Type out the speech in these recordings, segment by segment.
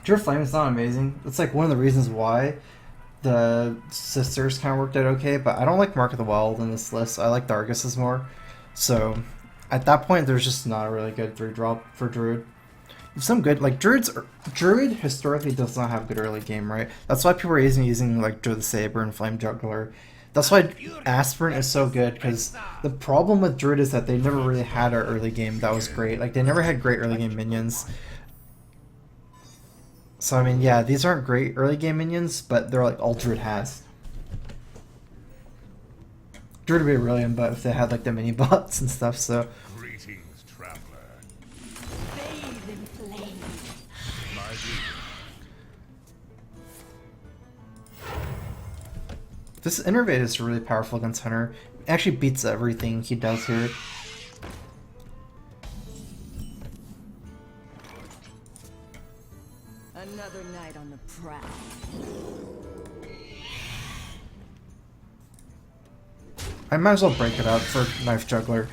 Druid Flame is not amazing. It's like one of the reasons why the Sisters kind of worked out okay, but I don't like Mark of the Wild in this list. I like the Arguses more. So at that point, there's just not a really good 3-drop for Druid. Some good, like Druid historically does not have good early game, right? That's why people are using like Druid the Saber and Flame Juggler. That's why Aspirin is so good, because the problem with Druid is that they never really had an early game that was great. Like, they never had great early game minions. So, I mean, yeah, these aren't great early game minions, but they're like all Druid has. Druid would be brilliant, but if they had like the mini bots and stuff, so. Greetings, traveler. Bathe in flame. My This Innervate is really powerful against Hunter. It actually beats everything he does here. Another night on the prowl. I might as well break it up for Knife Juggler.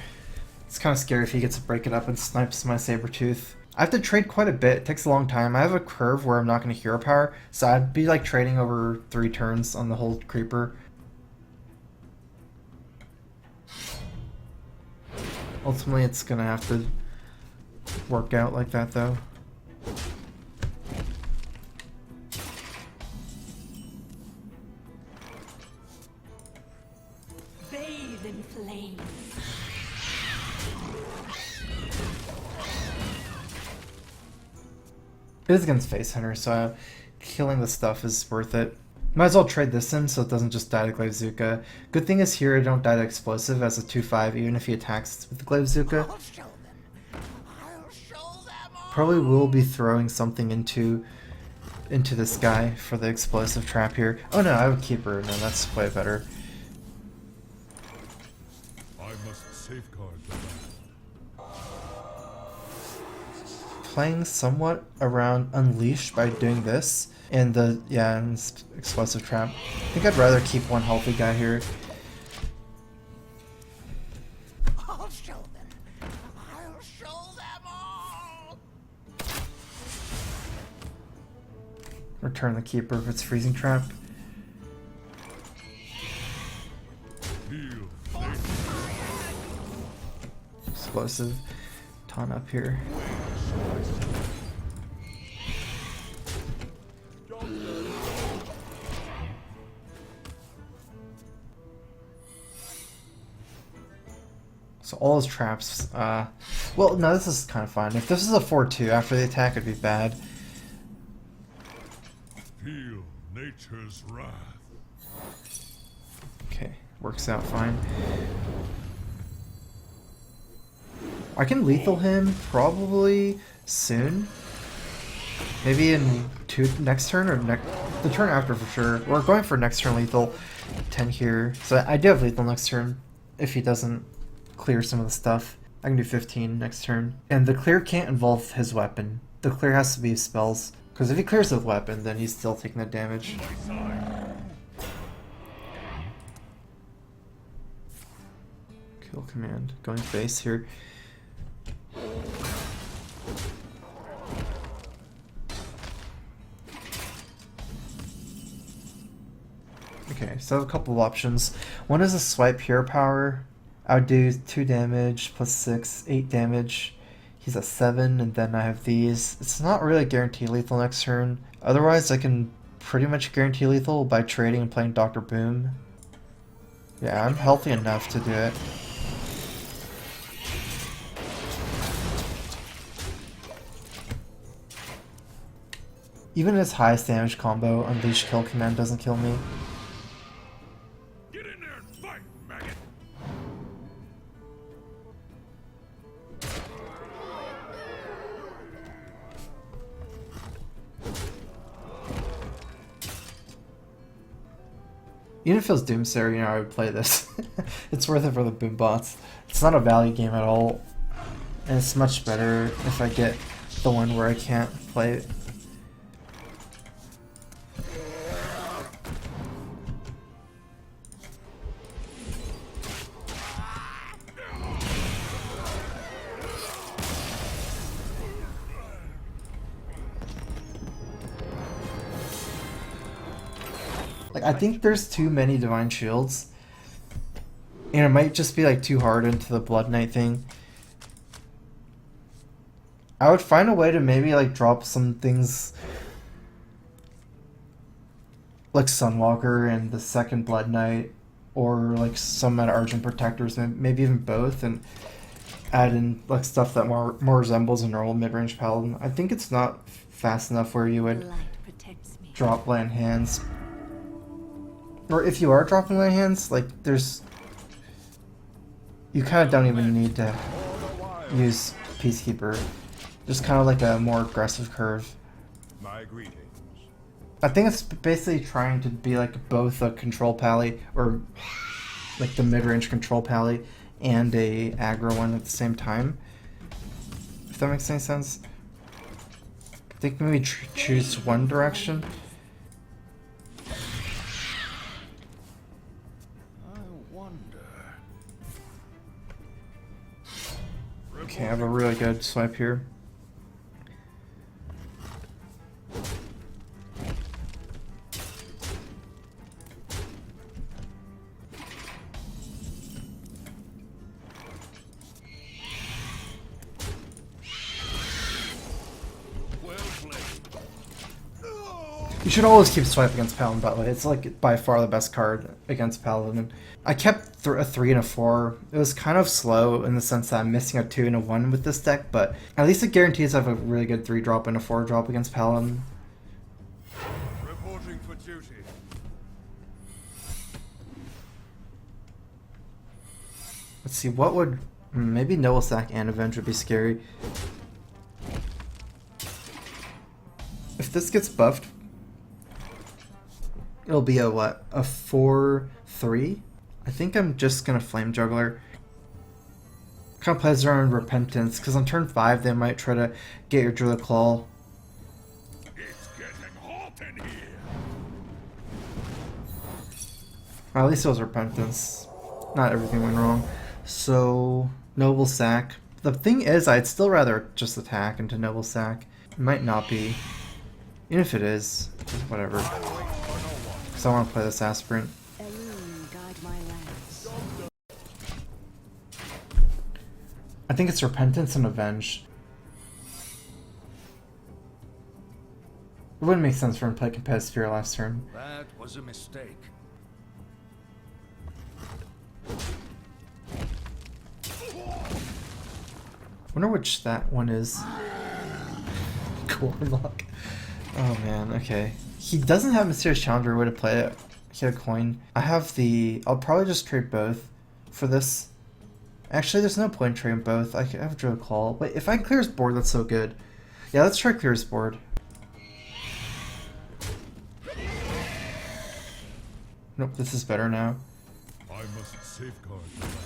It's kind of scary if he gets to break it up and snipes my Sabertooth. I have to trade quite a bit. It takes a long time. I have a curve where I'm not going to hero power, so I'd be like trading over 3 turns on the whole creeper. Ultimately, it's going to have to work out like that, though. Bathe in flame. It is against Face Hunter, so killing the stuff is worth it. Might as well trade this in so it doesn't just die to Glaivezuka. Good thing is here I don't die to Explosive as a 2-5 even if he attacks with the Glaivezuka. I'll show them. I'll show them all. Probably will be throwing something into this guy for the Explosive trap here. Oh no, I would keep her. No, that's way better. I must safeguard the land. Playing somewhat around Unleash by doing this and the and Explosive trap. I think I'd rather keep one healthy guy here. I'll show them. I'll show them all. Return the Keeper if it's Freezing Trap. Heal. Explosive. Taunt up here. So all his traps, well, no, this is kind of fine. If this is a 4-2 after the attack, it'd be bad. Feel nature's wrath. Okay, works out fine. I can lethal him probably soon. Maybe in next turn or the turn after for sure. We're going for next turn lethal 10 here. So I do have lethal next turn if he doesn't clear some of the stuff. I can do 15 next turn. And the clear can't involve his weapon. The clear has to be his spells. Because if he clears with weapon, then he's still taking the damage. Kill command. Going face here. Okay, so I have a couple of options. One is a swipe hero power. I would do 2 damage plus 6, 8 damage. He's at 7, and then I have these. It's not really guaranteed lethal next turn. Otherwise, I can pretty much guarantee lethal by trading and playing Dr. Boom. Yeah, I'm healthy enough to do it. Even his highest damage combo, Unleash Kill Command, doesn't kill me. Get in there and fight, maggot. Even if it was Doomsayer, you know, I would play this. It's worth it for the boom bots. It's not a value game at all. And it's much better if I get the one where I can't play it. I think there's too many Divine Shields. And it might just be like too hard into the Blood Knight thing. I would find a way to maybe like drop some things like Sunwalker and the second Blood Knight, or like some at Argent Protectors, maybe even both, and add in like stuff that more resembles a normal mid-range Paladin. I think it's not fast enough where you would drop land hands. Or if you are dropping land hands, like you kind of don't even need to use Peacekeeper. Just kind of like a more aggressive curve. My greetings. I think it's basically trying to be like both a control pally, or like the mid-range control pally, and a aggro one at the same time. If that makes any sense. I think maybe choose one direction. I wonder. Okay, I have a really good swipe here. You should always keep swipe against Paladin, by the way. It's like by far the best card against Paladin. I kept a 3 and a 4. It was kind of slow in the sense that I'm missing a 2 and a 1 with this deck, but at least it guarantees I have a really good 3 drop and a 4 drop against Paladin. Reporting for duty. Let's see, what would... maybe Noble Sack and Avenge would be scary. If this gets buffed, it'll be a what? A 4/3? I think I'm just gonna Flame Juggler. Kind of plays around Repentance, because on turn 5 they might try to get your Druid Claw. It's getting hot in here. Well, at least it was Repentance. Not everything went wrong. So, Noble Sack. The thing is, I'd still rather just attack into Noble Sack. It might not be. Even if it is, whatever. Because I want to play this Aspirant. I think it's Repentance and Avenge. It wouldn't make sense for him to play Competitive Sphere last turn. That was a mistake. Wonder which that one is. Gorlock. Oh man, okay. He doesn't have Mysterious Challenger way to play it. He had a coin. I have the... I'll probably just trade both for this. Actually, there's no point in trading both. I have Druid Claw. Wait, if I can clear his board, that's so good. Yeah, let's try clear his board. Nope, this is better now. I must safeguard the land.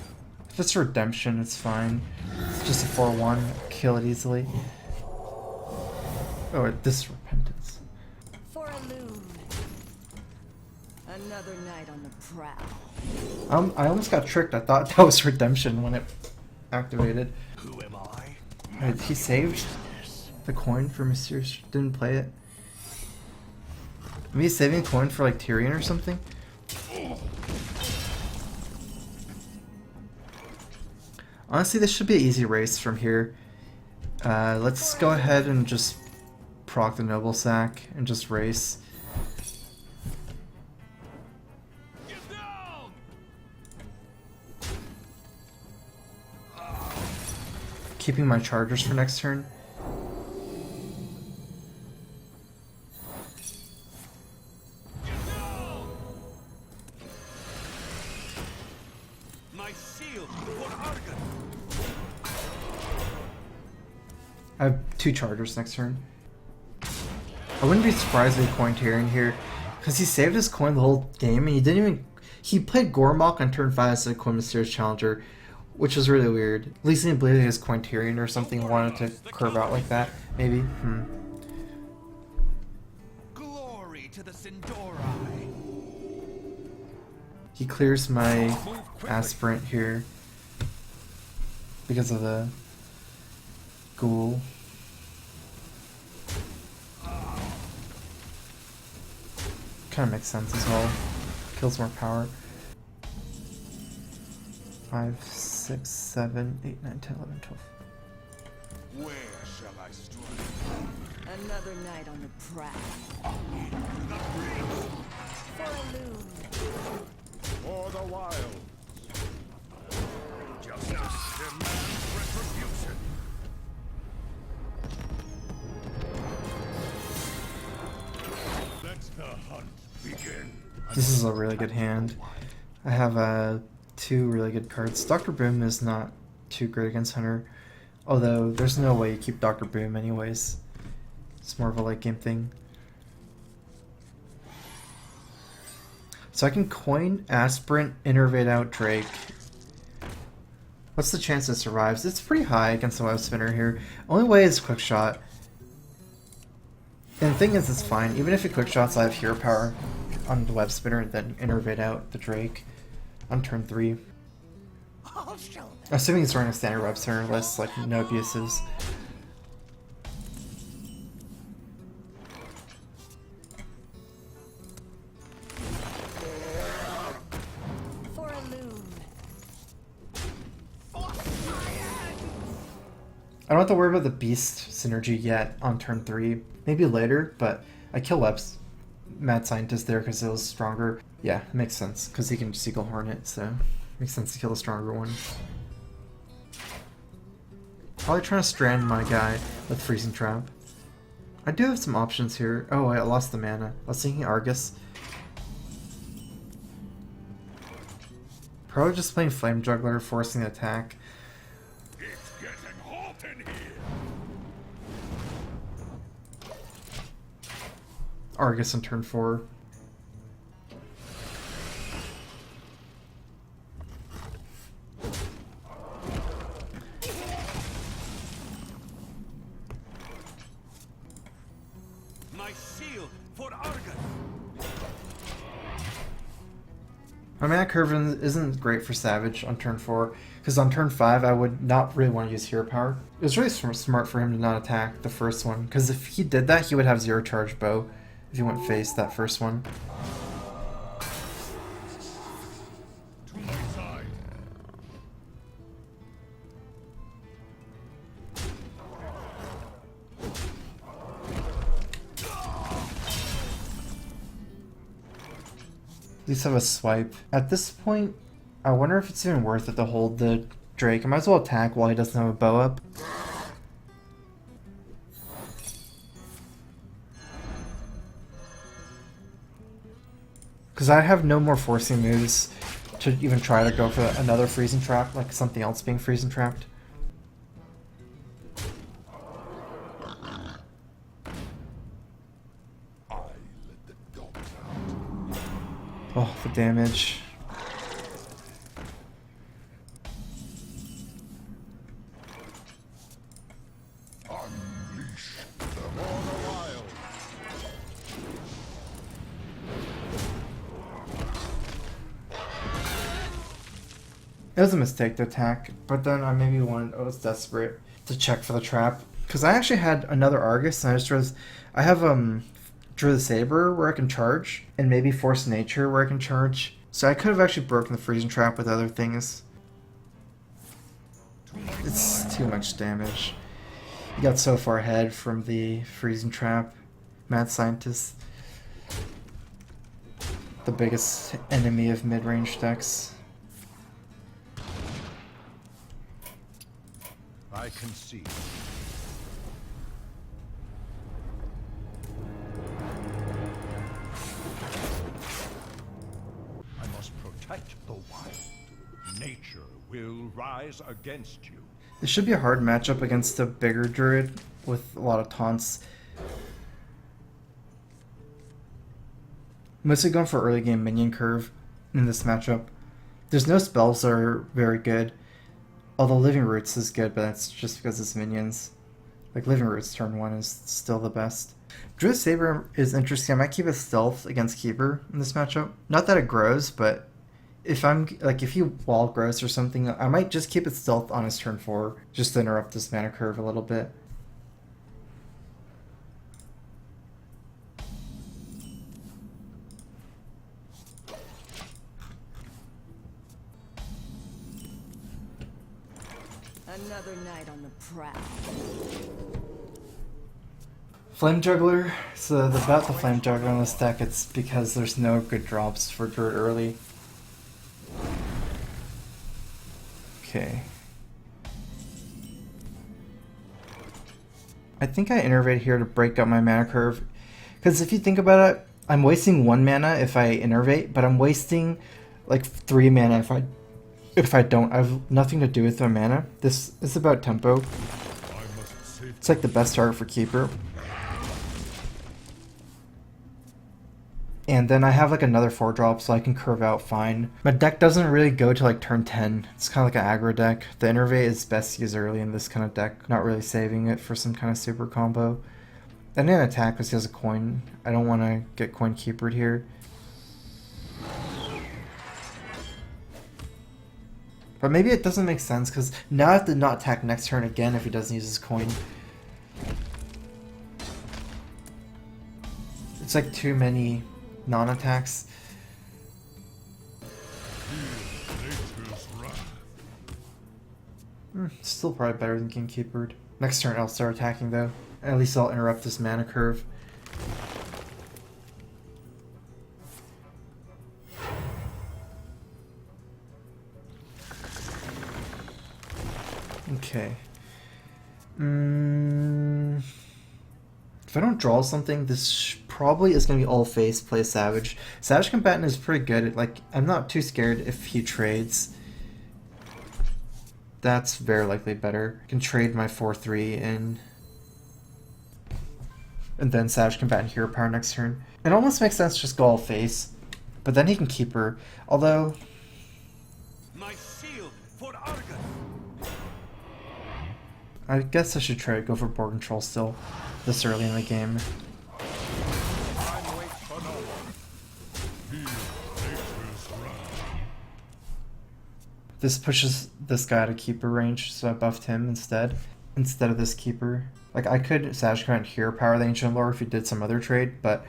If it's Redemption, it's fine. It's just a 4/1. Kill it easily. Oh, wait, this is Repentance. For a loon. Another night on the prowl. I almost got tricked. I thought that was Redemption when it activated. Who am I? Wait, he saved the coin for Mysterious. Didn't play it. Maybe he's saving coin for like Tyrion or something? Honestly, this should be an easy race from here. Let's go ahead and just proc the Noble Sack and just race. Get down! Keeping my chargers for next turn. My shield for Argon. I have 2 chargers next turn. I wouldn't be surprised if he coined Tyrion here, because he saved his coin the whole game, and he didn't even... He played Gormok on turn 5 instead of coin Mysterious Challenger, which was really weird. At least he didn't believe his coin Tyrion or something wanted to curve out like that, maybe. Glory to the Sindori. He clears my Aspirant here because of the Ghoul. Kind of makes sense as well. kills more power. 5, 6, 7, 8, 9, 10, 11, 12. Where shall I strike? Another night on the prowl. For a loon. For the wild. Justice demands retribution. Let the hunt begin. This is a really good hand. I have 2 really good cards. Dr. Boom is not too great against Hunter, although there's no way you keep Dr. Boom anyways. It's more of a late game thing. So I can coin, Aspirant, Innervate out Drake. What's the chance it survives? It's pretty high against the web spinner here. Only way is quick shot. And the thing is, it's fine. Even if it quick shots, I have hero power on the web spinner, and then Innervate out the Drake on turn 3. Assuming he's running a standard web spinner list, like no abuses. For a loon. I don't have to worry about the beast synergy yet on turn 3. Maybe later, but I kill Web's Mad Scientist there because it was stronger. Yeah, it makes sense, because he can Seagull Hornet, so makes sense to kill the stronger one. Probably trying to strand my guy with Freezing Trap. I do have some options here. Oh, I lost the mana. I was thinking Argus. Probably just playing Flame Juggler, forcing the attack. It's getting hot in here. Argus on turn 4. My shield for Argus. My mana curve isn't great for Savage on turn 4, because on turn 5 I would not really want to use hero power. It was really smart for him to not attack the first one, because if he did that, he would have 0 charge bow if he went face that first one. To my side. At least have a swipe. At this point, I wonder if it's even worth it to hold the Drake. I might as well attack while he doesn't have a bow up. Because I have no more forcing moves to even try to go for another freezing trap, like something else being freezing trapped. I let the dogs out. Oh, the damage. Unleash the wild. It was a mistake to attack, but then I was desperate to check for the trap. Because I actually had another Argus, and I just realized I have Drew the Saber where I can charge, and maybe Force Nature where I can charge. So I could have actually broken the freezing trap with other things. It's too much damage. He got so far ahead from the freezing trap. Mad Scientist. The biggest enemy of mid-range decks. I concede. I must protect the wild. Nature will rise against you. This should be a hard matchup against a bigger druid with a lot of taunts. Mostly going for early game minion curve in this matchup. There's no spells that are very good. Although Living Roots is good, but that's just because it's minions. Like Living Roots turn 1 is still the best. Druid Saber is interesting. I might keep a stealth against Keeper in this matchup. Not that it grows, but if he wall grows or something, I might just keep it stealth on his turn 4, just to interrupt this mana curve a little bit. Another night on the prowl. Flame Juggler. So about the Flame Juggler on this deck, it's because there's no good drops for Druid early. Okay. I think I innervate here to break up my mana curve. Because if you think about it, I'm wasting 1 mana if I innervate, but I'm wasting like 3 mana if I don't. I have nothing to do with my mana. This is about tempo. It's like the best target for Keeper. And then I have like another 4-drop, so I can curve out fine. My deck doesn't really go to like turn 10. It's kind of like an aggro deck. The innervate is best used early in this kind of deck, not really saving it for some kind of super combo. I didn't attack because he has a coin. I don't want to get coin keepered here. But maybe it doesn't make sense because now I have to not attack next turn again if he doesn't use his coin. It's like too many non-attacks. Still probably better than getting keepered. Next turn I'll start attacking though. At least I'll interrupt this mana curve. Okay. If I don't draw something, this probably is going to be all face, play Savage. Savage Combatant is pretty good. Like, I'm not too scared if he trades. That's very likely better. I can trade my 4/3 in. And then Savage Combatant Hero Power next turn. It almost makes sense to just go all face. But then he can keep her. Although... My shield for Argus. I guess I should try to go for board control still, this early in the game. This pushes this guy to keeper range, so I buffed him instead of this keeper. Like, I could Savage Combatant Hero Power the Ancient Lore if he did some other trade, but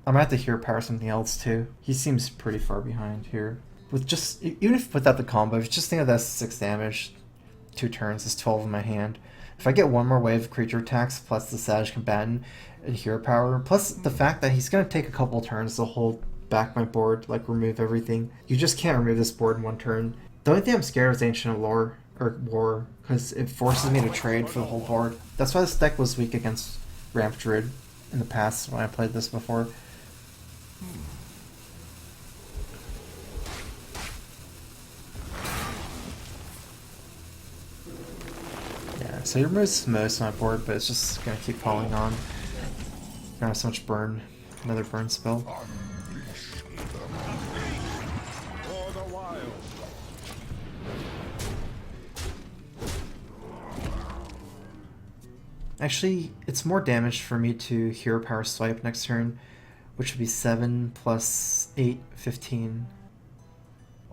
I'm gonna have to Hero Power something else too. He seems pretty far behind here. With just, even if without the combo, if you just think of that as 6 damage, 2 turns is 12 in my hand. If I get one more wave of creature attacks plus the Savage Combatant and Hero Power, plus the fact that he's going to take a couple turns to hold back my board, like remove everything. You just can't remove this board in 1 turn. The only thing I'm scared of is Ancient Lore, or War, because it forces me to trade for the whole board. That's why this deck was weak against Ramp Druid in the past when I played this before. So he removes most of my board, but it's just gonna keep falling on. Gonna have so much burn. Another burn spell. Actually, it's more damage for me to Hero Power Swipe next turn, which would be 7 plus 8, 15.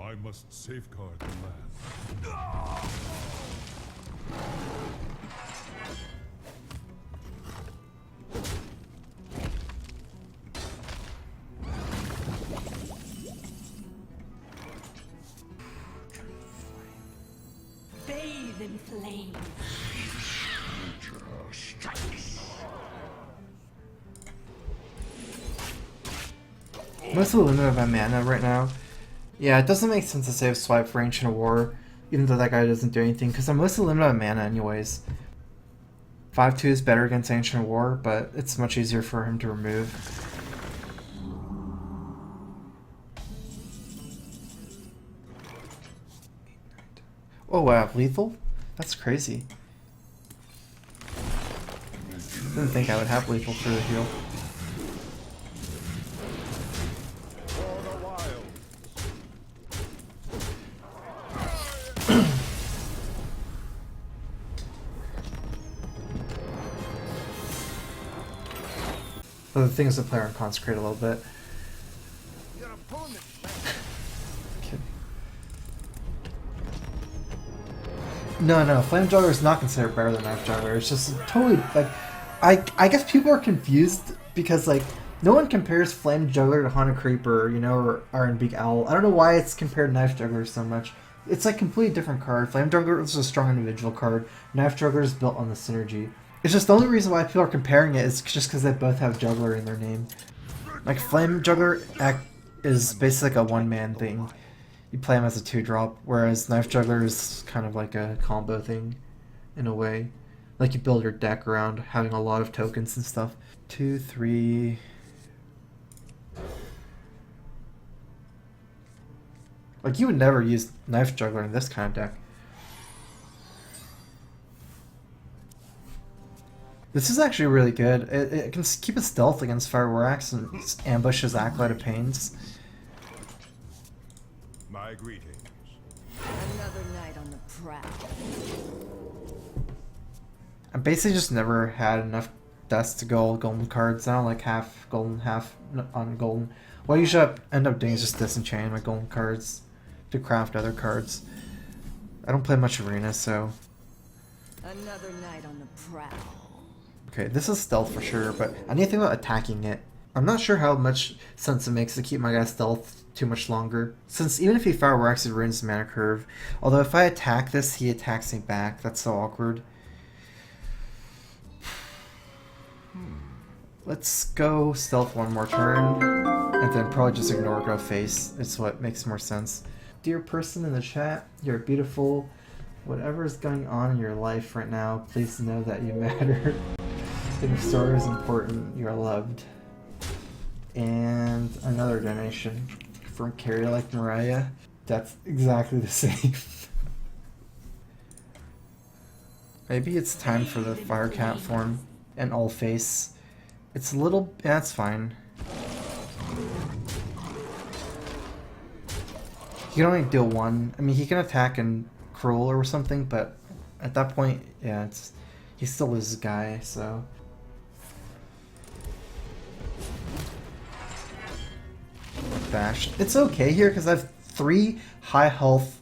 I must safeguard the land. Bathe in flame. Mostly limited by mana right now. Yeah, it doesn't make sense to save swipe for Ancient War, even though that guy doesn't do anything, because I'm mostly limited by mana anyways. 5/2 is better against Ancient War, but it's much easier for him to remove. Oh wow, lethal? That's crazy. Didn't think I would have lethal for the heal. But the thing is to play around Consecrate a little bit. Kidding. No, Flame Juggler is not considered better than Knife Juggler. It's just totally, like, I guess people are confused because, like, no one compares Flame Juggler to Haunted Creeper, you know, or Iron Beak Owl. I don't know why it's compared to Knife Juggler so much. It's like completely different card. Flame Juggler is a strong individual card. Knife Juggler is built on the synergy. It's just the only reason why people are comparing it is just because they both have Juggler in their name. Like Flame Juggler is basically like a one-man thing. You play him as a 2-drop, whereas Knife Juggler is kind of like a combo thing, in a way. Like you build your deck around having a lot of tokens and stuff. 2, 3... Like you would never use Knife Juggler in this kind of deck. This is actually really good. It can keep it stealth against Fire Warrax and ambushes Acolyte of Pains. My greetings. Another night on the prowl. I basically just never had enough dust to go golden cards. I don't like half golden, half un-golden. What I usually end up doing is just disenchant my golden cards to craft other cards. I don't play much arena, so... Another night on the prowl. Okay, this is stealth for sure, but I need to think about attacking it. I'm not sure how much sense it makes to keep my guy stealth too much longer, since even if he Fire Warrax, it ruins the mana curve. Although if I attack this, he attacks me back. That's so awkward. Let's go stealth one more turn, and then probably just ignore go face. It's what makes more sense. Dear person in the chat, you're beautiful. Whatever is going on in your life right now, please know that you matter. Your story is important. You're loved. And another donation from Carrie Like Mariah. That's exactly the same. Maybe it's time for the Firecat form and all face. It's a little... yeah, that's fine. He can only deal one. I mean, he can attack and cruel or something, but at that point, yeah, it's... he still loses guy, so... Bash. It's okay here because I have 3 high health,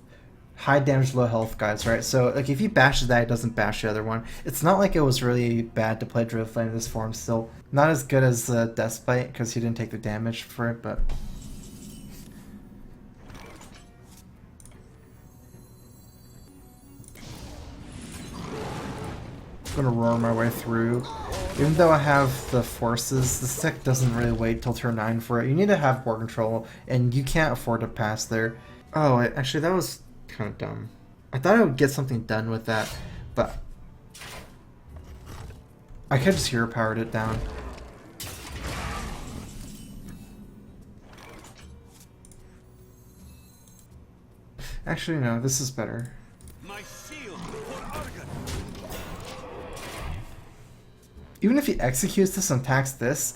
high damage, low health guys, right? So like if he bashes that, it doesn't bash the other one. It's not like it was really bad to play Druid Flame in this form still. Not as good as Deathbite because he didn't take the damage for it, but... I'm gonna roar my way through. Even though I have the forces, the deck doesn't really wait till turn 9 for it. You need to have board control, and you can't afford to pass there. Oh, actually that was kind of dumb. I thought I would get something done with that, but... I could just hero powered it down. Actually, no, this is better. My shield for Argon. Even if he executes this and attacks this,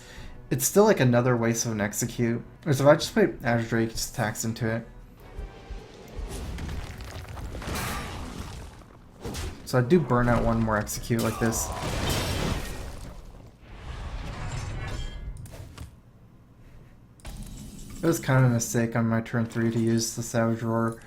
it's still like another waste of an execute. Whereas if I just play Azure Drake, he just attacks into it. So I do burn out one more execute like this. It was kind of a mistake on my turn 3 to use the Savage Roar.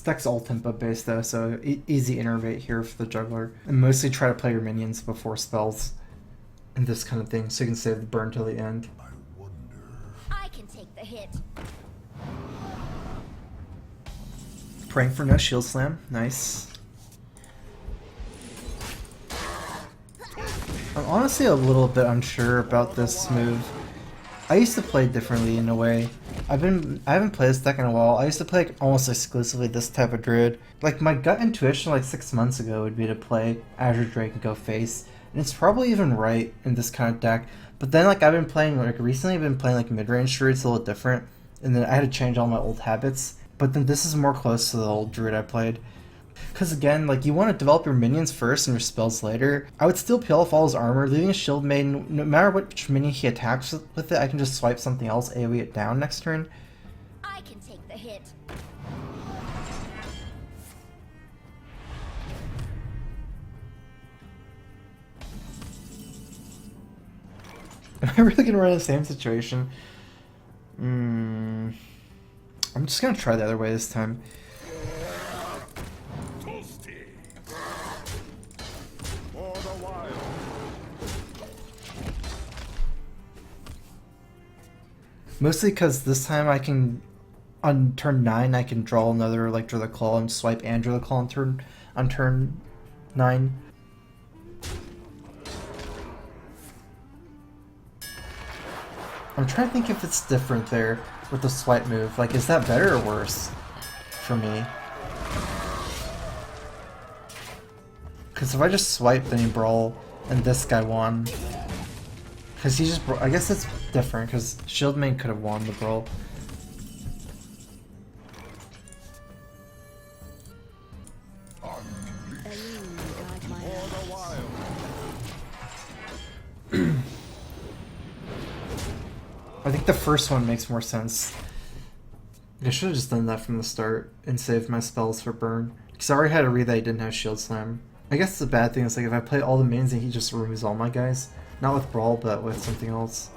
Deck's all tempo based though, so easy innervate here for the juggler. And mostly try to play your minions before spells and this kind of thing, so you can save the burn till the end. I can take the hit. Praying for no shield slam, nice. I'm honestly a little bit unsure about this move. I used to play differently in a way. I haven't played this deck in a while. I used to play like almost exclusively this type of druid. Like my gut intuition like 6 months ago would be to play Azure Drake and go face. And it's probably even right in this kind of deck. But then like I've been playing like recently I've been playing like Midrange Druids a little different. And then I had to change all my old habits. But then this is more close to the old druid I played. Because again, like you want to develop your minions first and your spells later. I would still peel off all his armor, leaving a shield maiden. No matter which minion he attacks with it, I can just swipe something else, AoE it down next turn. I can take the hit. Am I really gonna run the same situation? I'm just gonna try the other way this time. Mostly because this time I can, on turn 9, I can draw another like Druid Claw and swipe and Druid Claw on turn 9. I'm trying to think if it's different there with the swipe move. Like, is that better or worse for me? Because if I just swipe, then he brawl, and this guy won. Because he just, I guess it's different, because Shieldmane could have won the brawl. I think the first one makes more sense. I should have just done that from the start and saved my spells for burn. Because I already had a read that he didn't have Shield Slam. I guess the bad thing is like if I play all the mains and he just removes all my guys. Not with Brawl, but with something else.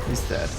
He's dead.